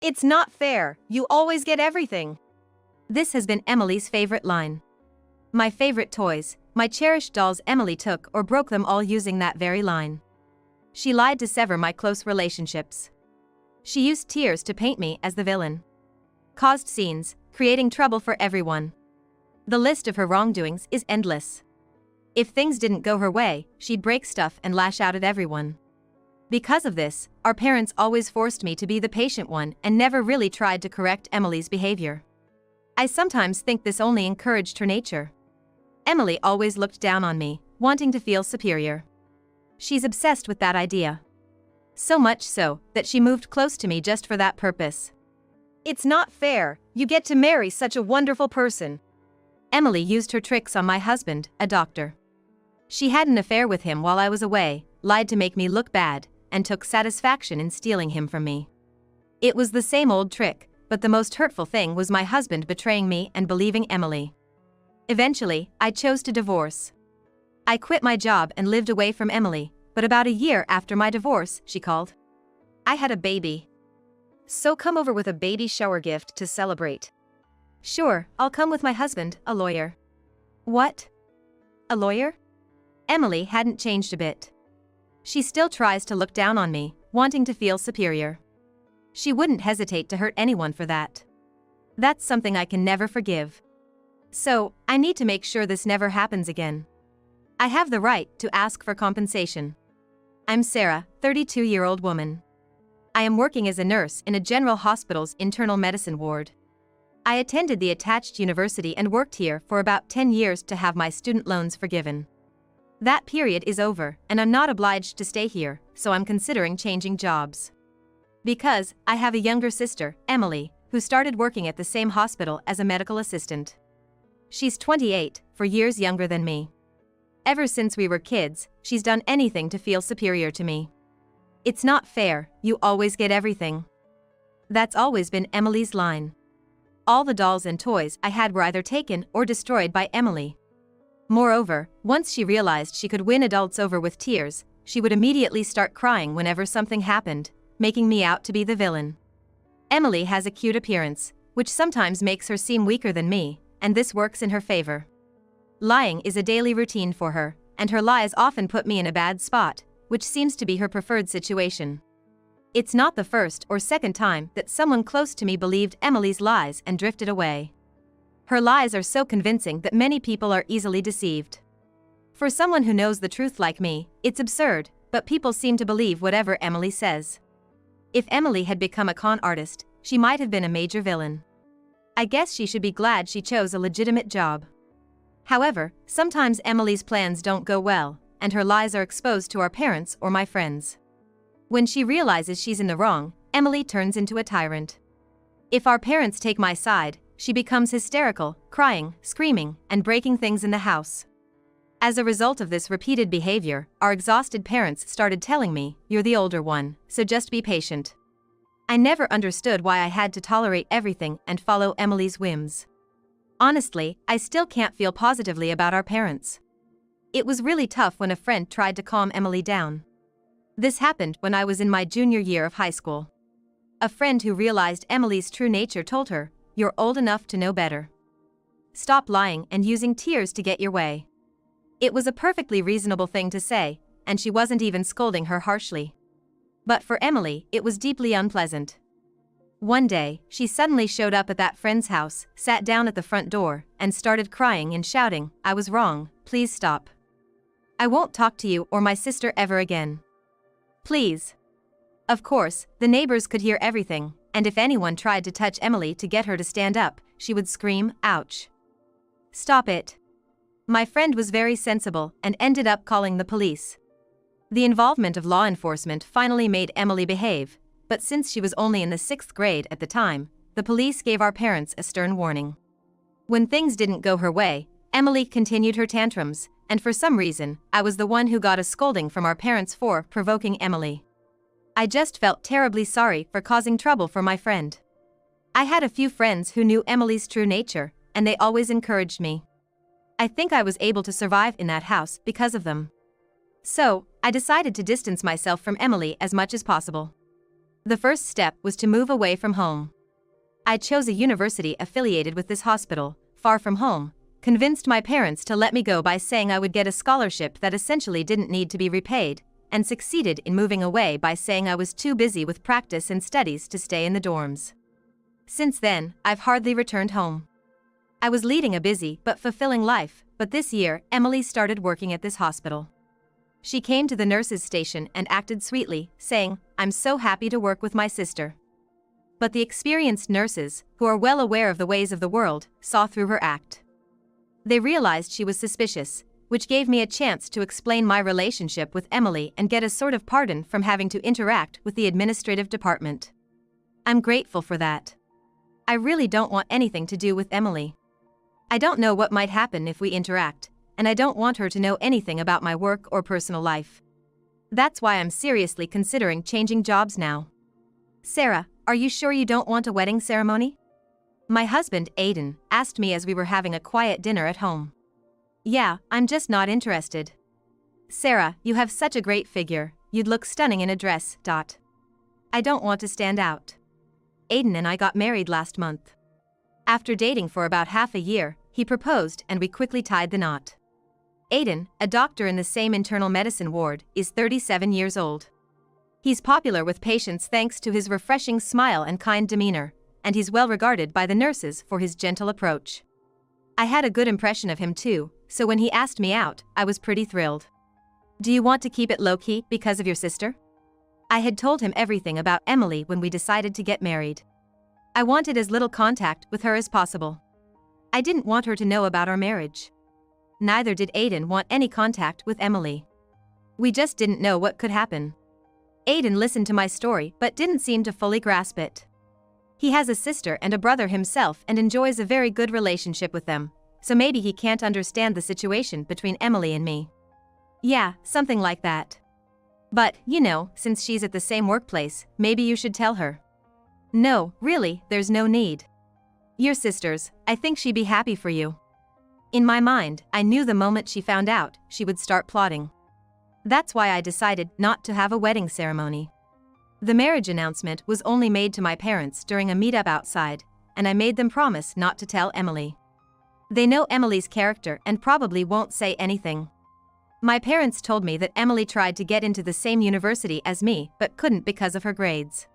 It's not fair, you always get everything. This has been Emily's favorite line. My favorite toys, my cherished dolls. Emily took or broke them all using that very line. She lied to sever my close relationships. She used tears to paint me as the villain. Caused scenes, creating trouble for everyone. The list of her wrongdoings is endless. If things didn't go her way, she'd break stuff and lash out at everyone. Because of this, our parents always forced me to be the patient one and never really tried to correct Emily's behavior. I sometimes think this only encouraged her nature. Emily always looked down on me, wanting to feel superior. She's obsessed with that idea. So much so, that she moved close to me just for that purpose. It's not fair, you get to marry such a wonderful person. Emily used her tricks on my husband, a doctor. She had an affair with him while I was away, lied to make me look bad, and took satisfaction in stealing him from me. It was the same old trick, but the most hurtful thing was my husband betraying me and believing Emily. Eventually, I chose to divorce. I quit my job and lived away from Emily, but about a year after my divorce, she called. I had a baby. So come over with a baby shower gift to celebrate. Sure, I'll come with my husband, a lawyer. What? A lawyer? Emily hadn't changed a bit. She still tries to look down on me, wanting to feel superior. She wouldn't hesitate to hurt anyone for that. That's something I can never forgive. So, I need to make sure this never happens again. I have the right to ask for compensation. I'm Sarah, 32-year-old woman. I am working as a nurse in a general hospital's internal medicine ward. I attended the attached university and worked here for about 10 years to have my student loans forgiven. That period is over, and I'm not obliged to stay here, so I'm considering changing jobs. Because I have a younger sister, Emily, who started working at the same hospital as a medical assistant. She's 28, 4 years younger than me. Ever since we were kids, she's done anything to feel superior to me. It's not fair, you always get everything. That's always been Emily's line. All the dolls and toys I had were either taken or destroyed by Emily. Moreover, once she realized she could win adults over with tears, she would immediately start crying whenever something happened, making me out to be the villain. Emily has a cute appearance, which sometimes makes her seem weaker than me, and this works in her favor. Lying is a daily routine for her, and her lies often put me in a bad spot, which seems to be her preferred situation. It's not the first or second time that someone close to me believed Emily's lies and drifted away. Her lies are so convincing that many people are easily deceived. For someone who knows the truth like me, it's absurd, but people seem to believe whatever Emily says. If Emily had become a con artist, she might have been a major villain. I guess she should be glad she chose a legitimate job. However, sometimes Emily's plans don't go well, and her lies are exposed to our parents or my friends. When she realizes she's in the wrong, Emily turns into a tyrant. If our parents take my side, she becomes hysterical, crying, screaming, and breaking things in the house. As a result of this repeated behavior, our exhausted parents started telling me, "You're the older one, so just be patient." I never understood why I had to tolerate everything and follow Emily's whims. Honestly, I still can't feel positively about our parents. It was really tough when a friend tried to calm Emily down. This happened when I was in my junior year of high school. A friend who realized Emily's true nature told her, "You're old enough to know better. Stop lying and using tears to get your way." It was a perfectly reasonable thing to say, and she wasn't even scolding her harshly. But for Emily, it was deeply unpleasant. One day, she suddenly showed up at that friend's house, sat down at the front door, and started crying and shouting, "I was wrong, please stop. I won't talk to you or my sister ever again. Please." Of course, the neighbors could hear everything, and if anyone tried to touch Emily to get her to stand up, she would scream, "Ouch. Stop it." My friend was very sensible and ended up calling the police. The involvement of law enforcement finally made Emily behave, but since she was only in the 6th grade at the time, the police gave our parents a stern warning. When things didn't go her way, Emily continued her tantrums, and for some reason, I was the one who got a scolding from our parents for provoking Emily. I just felt terribly sorry for causing trouble for my friend. I had a few friends who knew Emily's true nature, and they always encouraged me. I think I was able to survive in that house because of them. So, I decided to distance myself from Emily as much as possible. The first step was to move away from home. I chose a university affiliated with this hospital, far from home, convinced my parents to let me go by saying I would get a scholarship that essentially didn't need to be repaid, and succeeded in moving away by saying I was too busy with practice and studies to stay in the dorms. Since then, I've hardly returned home. I was leading a busy but fulfilling life, but this year, Emily started working at this hospital. She came to the nurses' station and acted sweetly, saying, "I'm so happy to work with my sister." But the experienced nurses, who are well aware of the ways of the world, saw through her act. They realized she was suspicious, which gave me a chance to explain my relationship with Emily and get a sort of pardon from having to interact with the administrative department. I'm grateful for that. I really don't want anything to do with Emily. I don't know what might happen if we interact, and I don't want her to know anything about my work or personal life. That's why I'm seriously considering changing jobs now. Sarah, are you sure you don't want a wedding ceremony? My husband, Aiden, asked me as we were having a quiet dinner at home. Yeah, I'm just not interested. Sarah, you have such a great figure, you'd look stunning in a dress. I don't want to stand out. Aiden and I got married last month. After dating for about half a year, he proposed and we quickly tied the knot. Aiden, a doctor in the same internal medicine ward, is 37 years old. He's popular with patients thanks to his refreshing smile and kind demeanor, and he's well regarded by the nurses for his gentle approach. I had a good impression of him too, so when he asked me out, I was pretty thrilled. Do you want to keep it low-key because of your sister? I had told him everything about Emily when we decided to get married. I wanted as little contact with her as possible. I didn't want her to know about our marriage. Neither did Aiden want any contact with Emily. We just didn't know what could happen. Aiden listened to my story but didn't seem to fully grasp it. He has a sister and a brother himself and enjoys a very good relationship with them, so maybe he can't understand the situation between Emily and me. Yeah, something like that. But, you know, since she's at the same workplace, maybe you should tell her. No, really, there's no need. You're sisters, I think she'd be happy for you. In my mind, I knew the moment she found out, she would start plotting. That's why I decided not to have a wedding ceremony. The marriage announcement was only made to my parents during a meetup outside, and I made them promise not to tell Emily. They know Emily's character and probably won't say anything. My parents told me that Emily tried to get into the same university as me but couldn't because of her grades.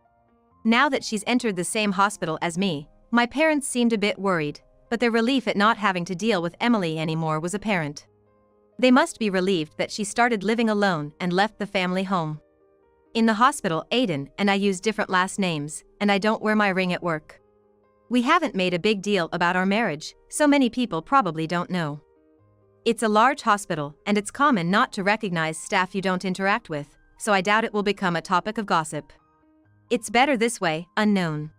Now that she's entered the same hospital as me, my parents seemed a bit worried, but their relief at not having to deal with Emily anymore was apparent. They must be relieved that she started living alone and left the family home. In the hospital, Aiden and I use different last names, and I don't wear my ring at work. We haven't made a big deal about our marriage, so many people probably don't know. It's a large hospital, and it's common not to recognize staff you don't interact with, so I doubt it will become a topic of gossip. It's better this way, unknown.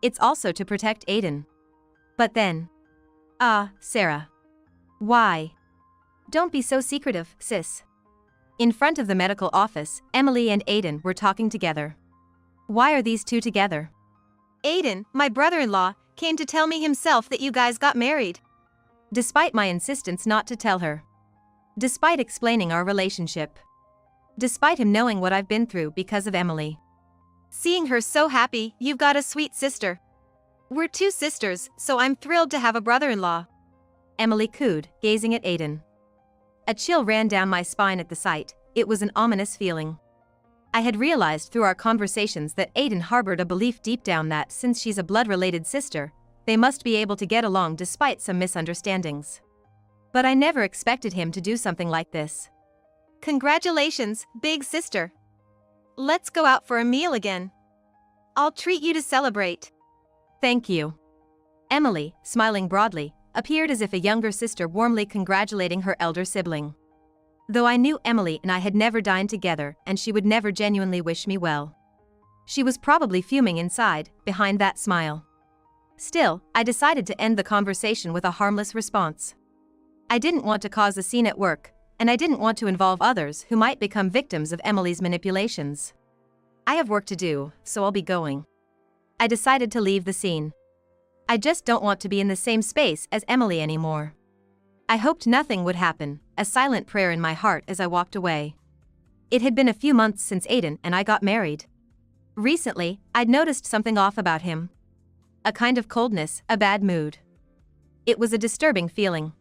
It's also to protect Aiden. But then... Sarah. Why? Don't be so secretive, sis. In front of the medical office, Emily and Aiden were talking together. Why are these two together? Aiden, my brother-in-law, came to tell me himself that you guys got married. Despite my insistence not to tell her. Despite explaining our relationship. Despite him knowing what I've been through because of Emily. Seeing her so happy, you've got a sweet sister. We're two sisters, so I'm thrilled to have a brother-in-law. Emily cooed, gazing at Aiden. A chill ran down my spine at the sight. It was an ominous feeling. I had realized through our conversations that Aiden harbored a belief deep down that since she's a blood-related sister, they must be able to get along despite some misunderstandings. But I never expected him to do something like this. Congratulations, big sister. Let's go out for a meal again. I'll treat you to celebrate. Thank you. Emily, smiling broadly, appeared as if a younger sister warmly congratulating her elder sibling. Though I knew Emily and I had never dined together and she would never genuinely wish me well. She was probably fuming inside, behind that smile. Still, I decided to end the conversation with a harmless response. I didn't want to cause a scene at work, and I didn't want to involve others who might become victims of Emily's manipulations. I have work to do, so I'll be going. I decided to leave the scene. I just don't want to be in the same space as Emily anymore. I hoped nothing would happen, a silent prayer in my heart as I walked away. It had been a few months since Aiden and I got married. Recently, I'd noticed something off about him. A kind of coldness, a bad mood. It was a disturbing feeling.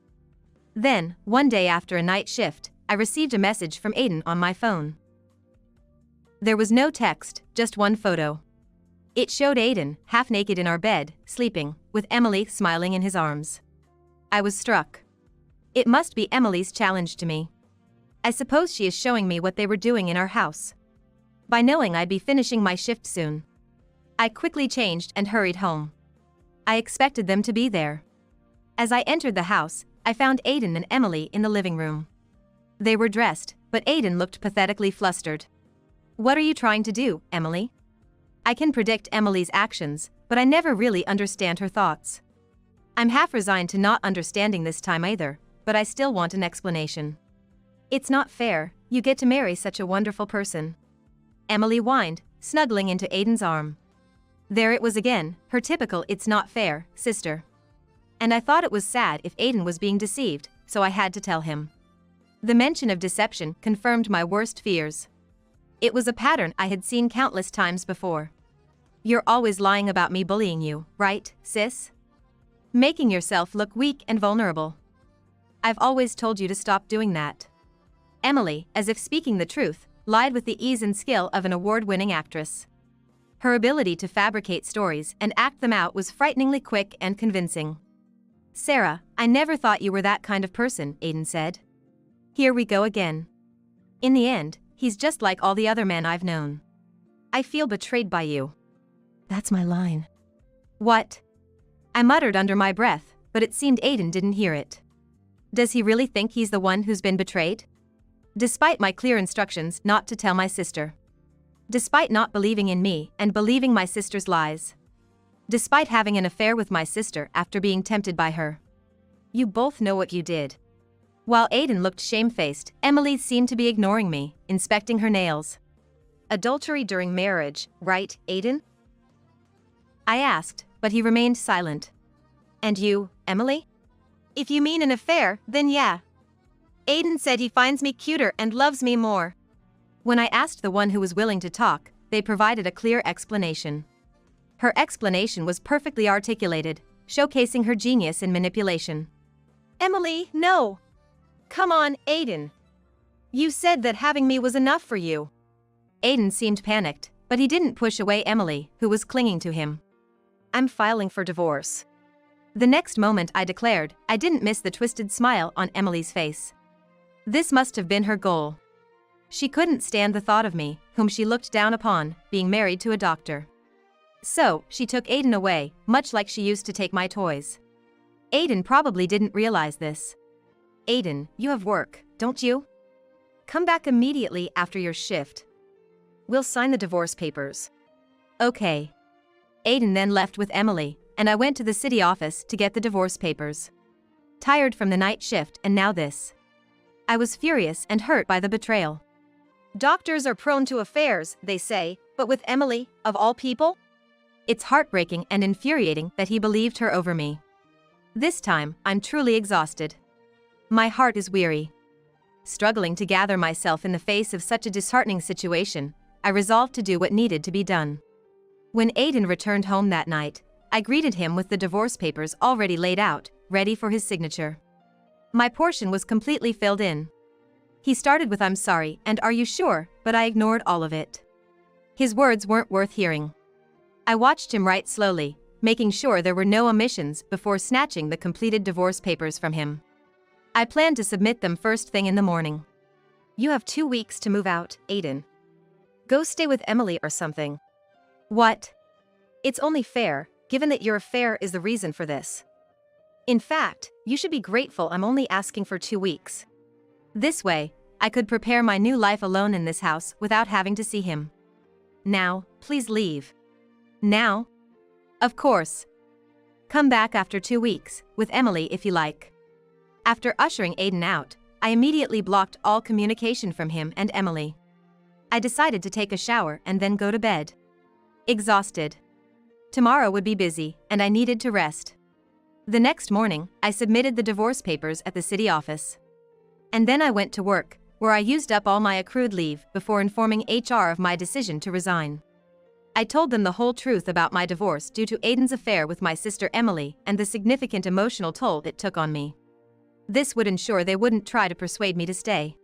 Then, one day after a night shift, I received a message from Aiden on my phone. There was no text, just one photo. It showed Aiden, half naked in our bed, sleeping, with Emily smiling in his arms. I was struck. It must be Emily's challenge to me. I suppose she is showing me what they were doing in our house. By knowing I'd be finishing my shift soon, I quickly changed and hurried home. I expected them to be there. As I entered the house, I found Aiden and Emily in the living room. They were dressed, but Aiden looked pathetically flustered. "What are you trying to do, Emily?" I can predict Emily's actions, but I never really understand her thoughts. I'm half resigned to not understanding this time either, but I still want an explanation. "It's not fair, you get to marry such a wonderful person," Emily whined, snuggling into Aiden's arm. There it was again, her typical "it's not fair" sister. And I thought it was sad if Aiden was being deceived, so I had to tell him. The mention of deception confirmed my worst fears. It was a pattern I had seen countless times before. "You're always lying about me bullying you, right, sis? Making yourself look weak and vulnerable. I've always told you to stop doing that." Emily, as if speaking the truth, lied with the ease and skill of an award-winning actress. Her ability to fabricate stories and act them out was frighteningly quick and convincing. "Sarah, I never thought you were that kind of person," Aiden said. "Here we go again. In the end, he's just like all the other men I've known. I feel betrayed by you." "That's my line." "What?" I muttered under my breath, but it seemed Aiden didn't hear it. Does he really think he's the one who's been betrayed? Despite my clear instructions not to tell my sister. Despite not believing in me and believing my sister's lies. Despite having an affair with my sister after being tempted by her. "You both know what you did." While Aiden looked shamefaced, Emily seemed to be ignoring me, inspecting her nails. "Adultery during marriage, right, Aiden?" I asked, but he remained silent. "And you, Emily?" "If you mean an affair, then yeah. Aiden said he finds me cuter and loves me more." When I asked the one who was willing to talk, they provided a clear explanation. Her explanation was perfectly articulated, showcasing her genius in manipulation. "Emily, no. Come on, Aiden. You said that having me was enough for you." Aiden seemed panicked, but he didn't push away Emily, who was clinging to him. "I'm filing for divorce." The next moment I declared, I didn't miss the twisted smile on Emily's face. This must have been her goal. She couldn't stand the thought of me, whom she looked down upon, being married to a doctor. So, she took Aiden away, much like she used to take my toys. Aiden probably didn't realize this. "Aiden, you have work, don't you? Come back immediately after your shift. We'll sign the divorce papers." "Okay." Aiden then left with Emily, and I went to the city office to get the divorce papers. Tired from the night shift and now this. I was furious and hurt by the betrayal. Doctors are prone to affairs, they say, but with Emily, of all people? It's heartbreaking and infuriating that he believed her over me. This time, I'm truly exhausted. My heart is weary. Struggling to gather myself in the face of such a disheartening situation, I resolved to do what needed to be done. When Aiden returned home that night, I greeted him with the divorce papers already laid out, ready for his signature. My portion was completely filled in. He started with "I'm sorry" and "Are you sure?" but I ignored all of it. His words weren't worth hearing. I watched him write slowly, making sure there were no omissions before snatching the completed divorce papers from him. I planned to submit them first thing in the morning. "You have 2 weeks to move out, Aiden. Go stay with Emily or something." "What?" "It's only fair, given that your affair is the reason for this. In fact, you should be grateful I'm only asking for 2 weeks. This way, I could prepare my new life alone in this house without having to see him. Now, please leave." "Now?" "Of course. Come back after 2 weeks, with Emily if you like." After ushering Aiden out, I immediately blocked all communication from him and Emily. I decided to take a shower and then go to bed. Exhausted. Tomorrow would be busy, and I needed to rest. The next morning, I submitted the divorce papers at the city office. And then I went to work, where I used up all my accrued leave before informing HR of my decision to resign. I told them the whole truth about my divorce due to Aiden's affair with my sister Emily and the significant emotional toll it took on me. This would ensure they wouldn't try to persuade me to stay.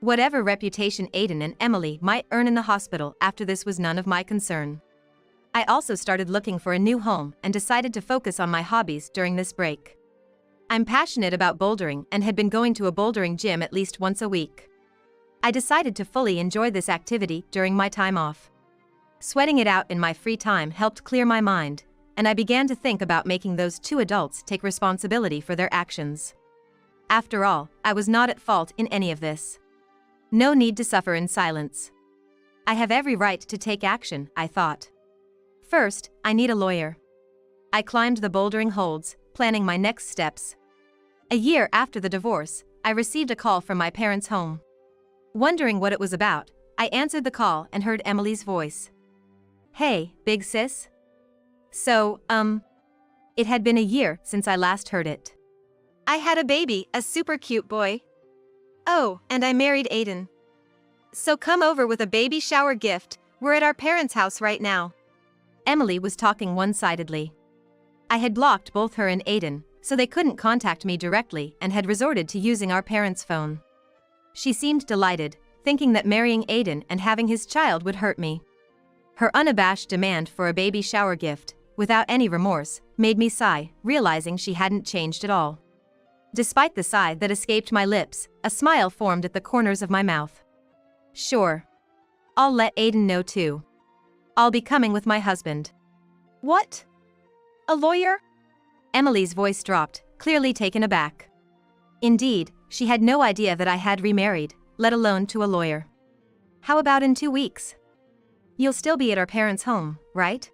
Whatever reputation Aiden and Emily might earn in the hospital after this was none of my concern. I also started looking for a new home and decided to focus on my hobbies during this break. I'm passionate about bouldering and had been going to a bouldering gym at least once a week. I decided to fully enjoy this activity during my time off. Sweating it out in my free time helped clear my mind, and I began to think about making those two adults take responsibility for their actions. After all, I was not at fault in any of this. No need to suffer in silence. I have every right to take action, I thought. First, I need a lawyer. I climbed the bouldering holds, planning my next steps. A year after the divorce, I received a call from my parents' home. Wondering what it was about, I answered the call and heard Emily's voice. "Hey, big sis?" It had been a year since I last heard it. "I had a baby, a super cute boy. Oh, and I married Aiden. So come over with a baby shower gift, we're at our parents' house right now." Emily was talking one-sidedly. I had blocked both her and Aiden, so they couldn't contact me directly and had resorted to using our parents' phone. She seemed delighted, thinking that marrying Aiden and having his child would hurt me. Her unabashed demand for a baby shower gift, without any remorse, made me sigh, realizing she hadn't changed at all. Despite the sigh that escaped my lips, a smile formed at the corners of my mouth. Sure. I'll let Aiden know too. I'll be coming with my husband. What? A lawyer? Emily's voice dropped, clearly taken aback. Indeed, she had no idea that I had remarried, let alone to a lawyer. How about in 2 weeks? You'll still be at our parents' home, right?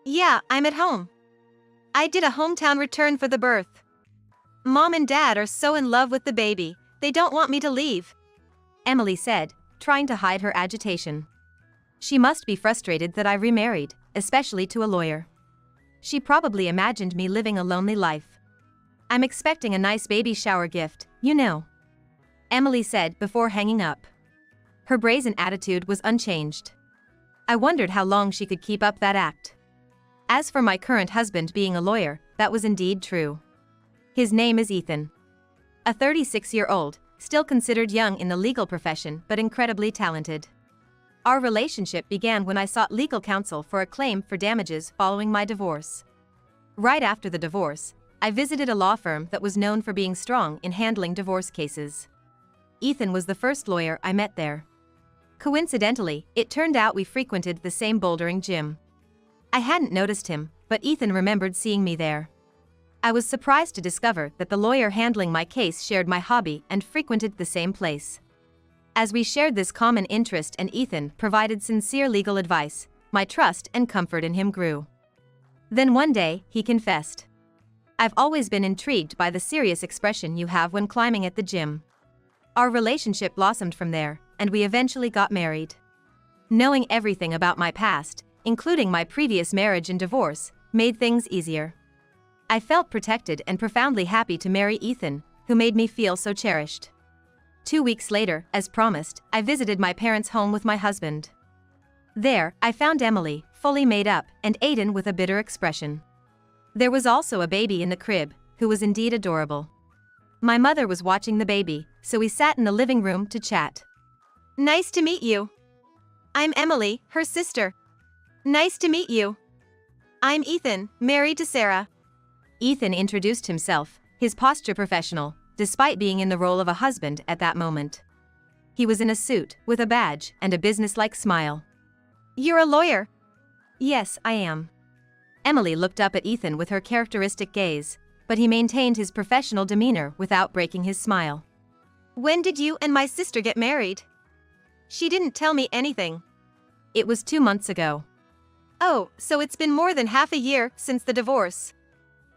Yeah, I'm at home. I did a hometown return for the birth. Mom and Dad are so in love with the baby, they don't want me to leave, Emily said, trying to hide her agitation. She must be frustrated that I remarried, especially to a lawyer. She probably imagined me living a lonely life. I'm expecting a nice baby shower gift, you know, Emily said before hanging up. Her brazen attitude was unchanged. I wondered how long she could keep up that act. As for my current husband being a lawyer, that was indeed true. His name is Ethan. A 36-year-old, still considered young in the legal profession but incredibly talented. Our relationship began when I sought legal counsel for a claim for damages following my divorce. Right after the divorce, I visited a law firm that was known for being strong in handling divorce cases. Ethan was the first lawyer I met there. Coincidentally, it turned out we frequented the same bouldering gym. I hadn't noticed him, but Ethan remembered seeing me there. I was surprised to discover that the lawyer handling my case shared my hobby and frequented the same place. As we shared this common interest and Ethan provided sincere legal advice, my trust and comfort in him grew. Then one day, he confessed. I've always been intrigued by the serious expression you have when climbing at the gym. Our relationship blossomed from there, and we eventually got married. Knowing everything about my past, including my previous marriage and divorce, made things easier. I felt protected and profoundly happy to marry Ethan, who made me feel so cherished. 2 weeks later, as promised, I visited my parents' home with my husband. There, I found Emily, fully made up, and Aiden with a bitter expression. There was also a baby in the crib, who was indeed adorable. My mother was watching the baby, so we sat in the living room to chat. Nice to meet you. I'm Emily, her sister. Nice to meet you. I'm Ethan, married to Sarah. Ethan introduced himself, his posture professional, despite being in the role of a husband at that moment. He was in a suit, with a badge and a businesslike smile. You're a lawyer? Yes, I am. Emily looked up at Ethan with her characteristic gaze, but he maintained his professional demeanor without breaking his smile. When did you and my sister get married? She didn't tell me anything. It was 2 months ago. Oh, so it's been more than half a year since the divorce.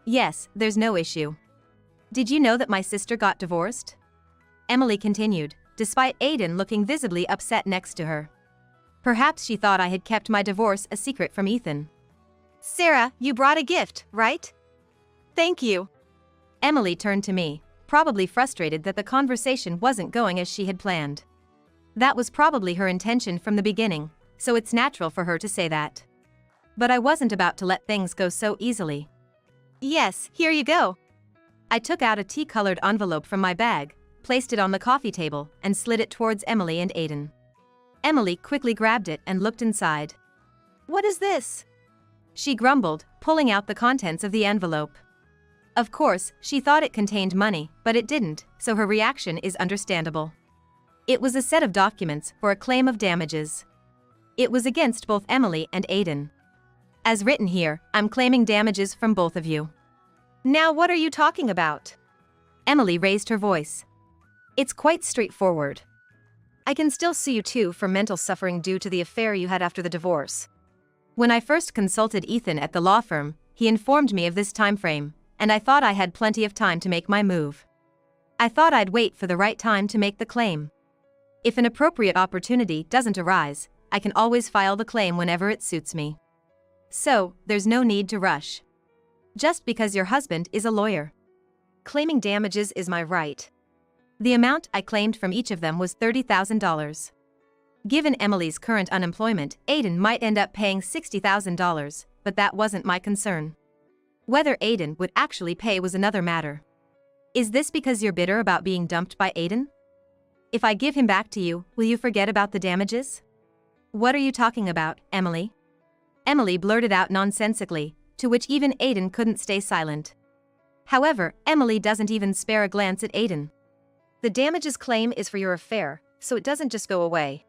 Yes, there's no issue. Did you know that my sister got divorced? Emily continued, despite Aiden looking visibly upset next to her. Perhaps she thought I had kept my divorce a secret from Ethan. Sarah, you brought a gift, right? Thank you. Emily turned to me, probably frustrated that the conversation wasn't going as she had planned. That was probably her intention from the beginning, so it's natural for her to say that. But I wasn't about to let things go so easily. Yes, here you go. I took out a tea-colored envelope from my bag, placed it on the coffee table, and slid it towards Emily and Aiden. Emily quickly grabbed it and looked inside. What is this? She grumbled, pulling out the contents of the envelope. Of course, she thought it contained money, but it didn't, so her reaction is understandable. It was a set of documents for a claim of damages. It was against both Emily and Aiden. As written here, I'm claiming damages from both of you. Now what are you talking about? Emily raised her voice. It's quite straightforward. I can still sue you too for mental suffering due to the affair you had after the divorce. When I first consulted Ethan at the law firm, he informed me of this time frame, and I thought I had plenty of time to make my move. I thought I'd wait for the right time to make the claim. If an appropriate opportunity doesn't arise, I can always file the claim whenever it suits me. So, there's no need to rush. Just because your husband is a lawyer. Claiming damages is my right. The amount I claimed from each of them was $30,000. Given Emily's current unemployment, Aiden might end up paying $60,000, but that wasn't my concern. Whether Aiden would actually pay was another matter. Is this because you're bitter about being dumped by Aiden? If I give him back to you, will you forget about the damages? What are you talking about, Emily? Emily blurted out nonsensically, to which even Aiden couldn't stay silent. However, Emily doesn't even spare a glance at Aiden. The damages claim is for your affair, so it doesn't just go away.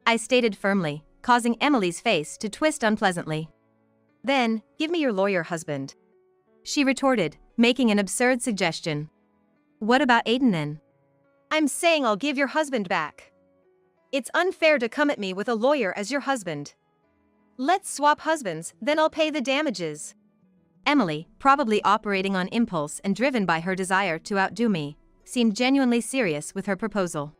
I stated firmly, causing Emily's face to twist unpleasantly. Then, give me your lawyer husband. She retorted, making an absurd suggestion. What about Aiden then? I'm saying I'll give your husband back. It's unfair to come at me with a lawyer as your husband. Let's swap husbands, then I'll pay the damages. Emily, probably operating on impulse and driven by her desire to outdo me, seemed genuinely serious with her proposal.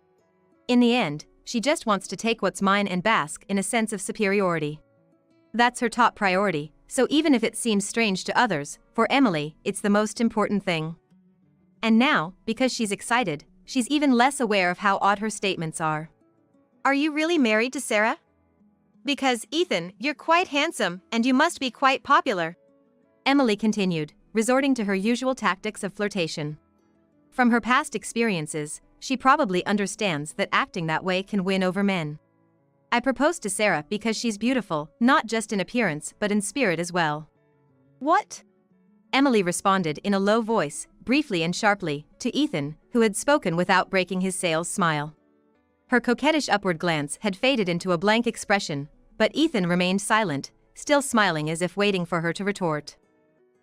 In the end, she just wants to take what's mine and bask in a sense of superiority. That's her top priority, so even if it seems strange to others, for Emily, it's the most important thing. And now, because she's excited, she's even less aware of how odd her statements are. Are you really married to Sarah? Because, Ethan, you're quite handsome, and you must be quite popular. Emily continued, resorting to her usual tactics of flirtation. From her past experiences, she probably understands that acting that way can win over men. I proposed to Sarah because she's beautiful, not just in appearance but in spirit as well. What? Emily responded in a low voice, briefly and sharply, to Ethan, who had spoken without breaking his sales smile. Her coquettish upward glance had faded into a blank expression, but Ethan remained silent, still smiling as if waiting for her to retort.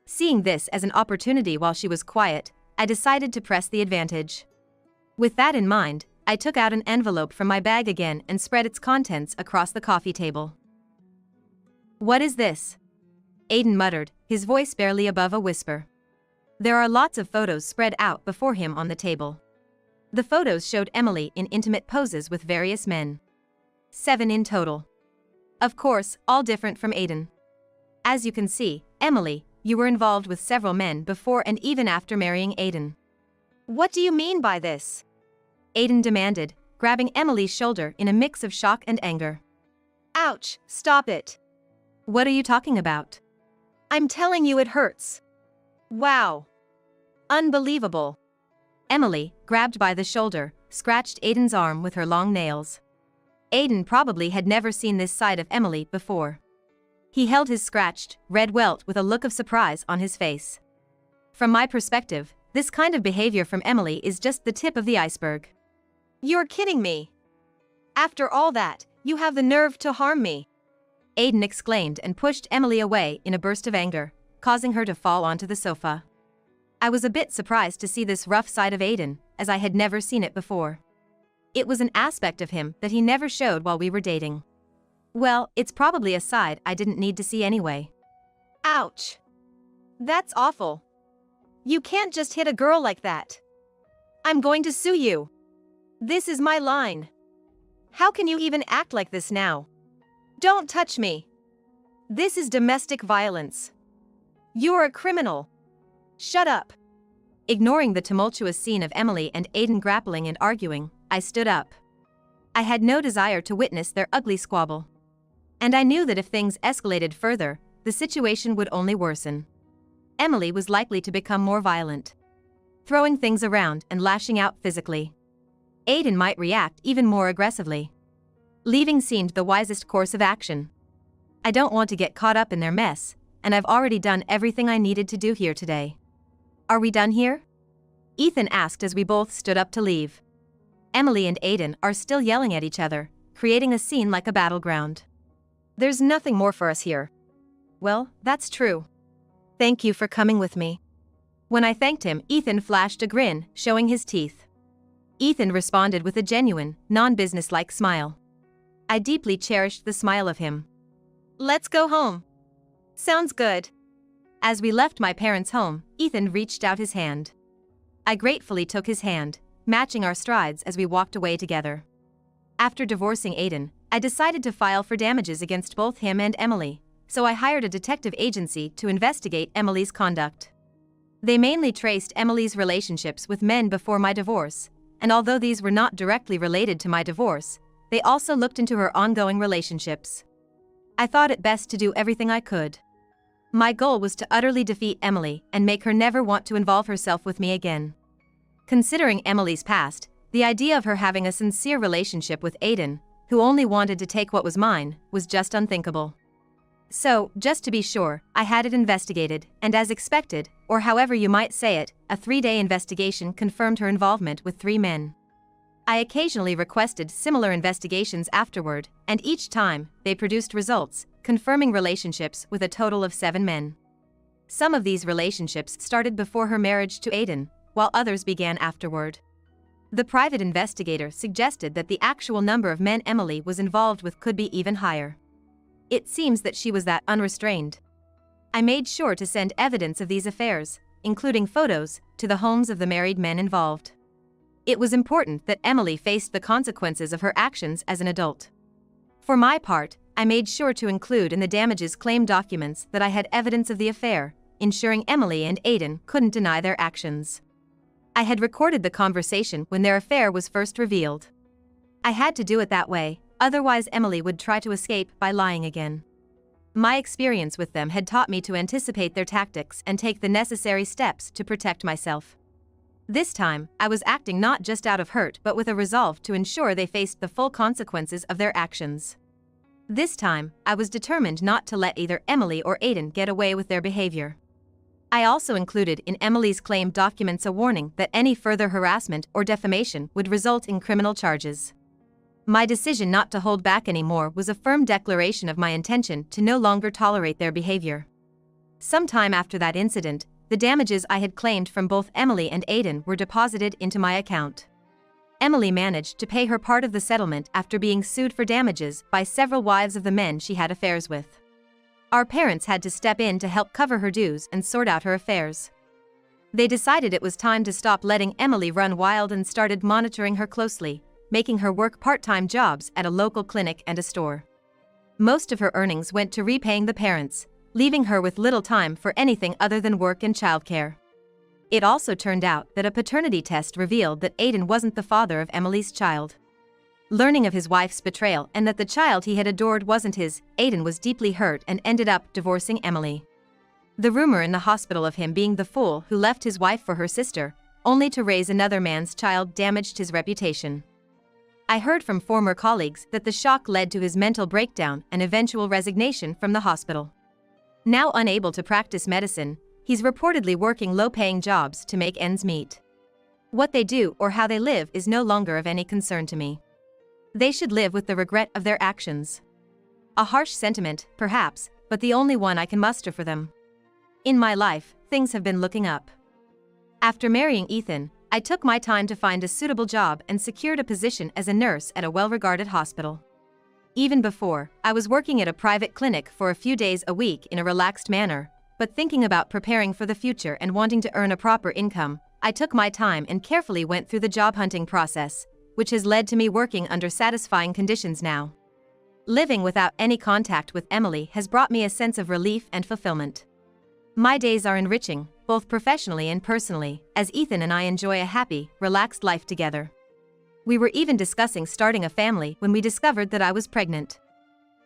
Seeing this as an opportunity while she was quiet, I decided to press the advantage. With that in mind, I took out an envelope from my bag again and spread its contents across the coffee table. What is this? Aiden muttered, his voice barely above a whisper. There are lots of photos spread out before him on the table. The photos showed Emily in intimate poses with various men. 7 in total. Of course, all different from Aiden. As you can see, Emily, you were involved with several men before and even after marrying Aiden. What do you mean by this? Aiden demanded, grabbing Emily's shoulder in a mix of shock and anger. Ouch, stop it. What are you talking about? I'm telling you it hurts. Wow. Unbelievable. Emily, grabbed by the shoulder, scratched Aiden's arm with her long nails. Aiden probably had never seen this side of Emily before. He held his scratched, red welt with a look of surprise on his face. From my perspective, this kind of behavior from Emily is just the tip of the iceberg. You're kidding me. After all that, you have the nerve to harm me. Aiden exclaimed and pushed Emily away in a burst of anger, causing her to fall onto the sofa. I was a bit surprised to see this rough side of Aiden, as I had never seen it before. It was an aspect of him that he never showed while we were dating. Well, it's probably a side I didn't need to see anyway. Ouch. That's awful. You can't just hit a girl like that. I'm going to sue you. This is my line. How can you even act like this now? Don't touch me. This is domestic violence. You're a criminal. Shut up. Ignoring the tumultuous scene of Emily and Aiden grappling and arguing, I stood up. I had no desire to witness their ugly squabble. And I knew that if things escalated further, the situation would only worsen. Emily was likely to become more violent, throwing things around and lashing out physically. Aiden might react even more aggressively. Leaving seemed the wisest course of action. I don't want to get caught up in their mess, and I've already done everything I needed to do here today. Are we done here? Ethan asked as we both stood up to leave. Emily and Aiden are still yelling at each other, creating a scene like a battleground. There's nothing more for us here. Well, that's true. Thank you for coming with me. When I thanked him, Ethan flashed a grin, showing his teeth. Ethan responded with a genuine, non-businesslike smile. I deeply cherished the smile of him. Let's go home. Sounds good. As we left my parents' home, Ethan reached out his hand. I gratefully took his hand, matching our strides as we walked away together. After divorcing Aiden, I decided to file for damages against both him and Emily, so I hired a detective agency to investigate Emily's conduct. They mainly traced Emily's relationships with men before my divorce, and although these were not directly related to my divorce, they also looked into her ongoing relationships. I thought it best to do everything I could. My goal was to utterly defeat Emily and make her never want to involve herself with me again. Considering Emily's past, the idea of her having a sincere relationship with Aiden, who only wanted to take what was mine, was just unthinkable. So, just to be sure, I had it investigated, and as expected, or however you might say it, a 3-day investigation confirmed her involvement with 3 men. I occasionally requested similar investigations afterward, and each time, they produced results, confirming relationships with a total of 7 men. Some of these relationships started before her marriage to Aiden, while others began afterward. The private investigator suggested that the actual number of men Emily was involved with could be even higher. It seems that she was that unrestrained. I made sure to send evidence of these affairs, including photos, to the homes of the married men involved. It was important that Emily faced the consequences of her actions as an adult. For my part, I made sure to include in the damages claim documents that I had evidence of the affair, ensuring Emily and Aiden couldn't deny their actions. I had recorded the conversation when their affair was first revealed. I had to do it that way, otherwise Emily would try to escape by lying again. My experience with them had taught me to anticipate their tactics and take the necessary steps to protect myself. This time, I was acting not just out of hurt but with a resolve to ensure they faced the full consequences of their actions. This time, I was determined not to let either Emily or Aiden get away with their behavior. I also included in Emily's claim documents a warning that any further harassment or defamation would result in criminal charges. My decision not to hold back anymore was a firm declaration of my intention to no longer tolerate their behavior. Sometime after that incident, the damages I had claimed from both Emily and Aiden were deposited into my account. Emily managed to pay her part of the settlement after being sued for damages by several wives of the men she had affairs with. Our parents had to step in to help cover her dues and sort out her affairs. They decided it was time to stop letting Emily run wild and started monitoring her closely, making her work part-time jobs at a local clinic and a store. Most of her earnings went to repaying the parents, leaving her with little time for anything other than work and childcare. It also turned out that a paternity test revealed that Aiden wasn't the father of Emily's child. Learning of his wife's betrayal and that the child he had adored wasn't his, Aiden was deeply hurt and ended up divorcing Emily. The rumor in the hospital of him being the fool who left his wife for her sister, only to raise another man's child, damaged his reputation. I heard from former colleagues that the shock led to his mental breakdown and eventual resignation from the hospital. Now unable to practice medicine, he's reportedly working low-paying jobs to make ends meet. What they do or how they live is no longer of any concern to me. They should live with the regret of their actions. A harsh sentiment, perhaps, but the only one I can muster for them. In my life, things have been looking up. After marrying Ethan, I took my time to find a suitable job and secured a position as a nurse at a well-regarded hospital. Even before, I was working at a private clinic for a few days a week in a relaxed manner, but thinking about preparing for the future and wanting to earn a proper income, I took my time and carefully went through the job hunting process, which has led to me working under satisfying conditions now. Living without any contact with Emily has brought me a sense of relief and fulfillment. My days are enriching, both professionally and personally, as Ethan and I enjoy a happy, relaxed life together. We were even discussing starting a family when we discovered that I was pregnant.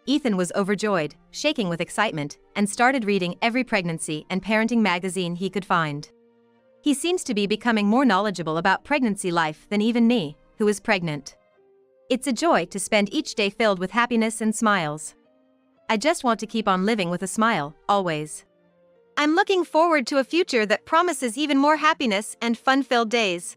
Ethan was overjoyed, shaking with excitement, and started reading every pregnancy and parenting magazine he could find. He seems to be becoming more knowledgeable about pregnancy life than even me, who is pregnant. It's a joy to spend each day filled with happiness and smiles. I just want to keep on living with a smile, always. I'm looking forward to a future that promises even more happiness and fun-filled days.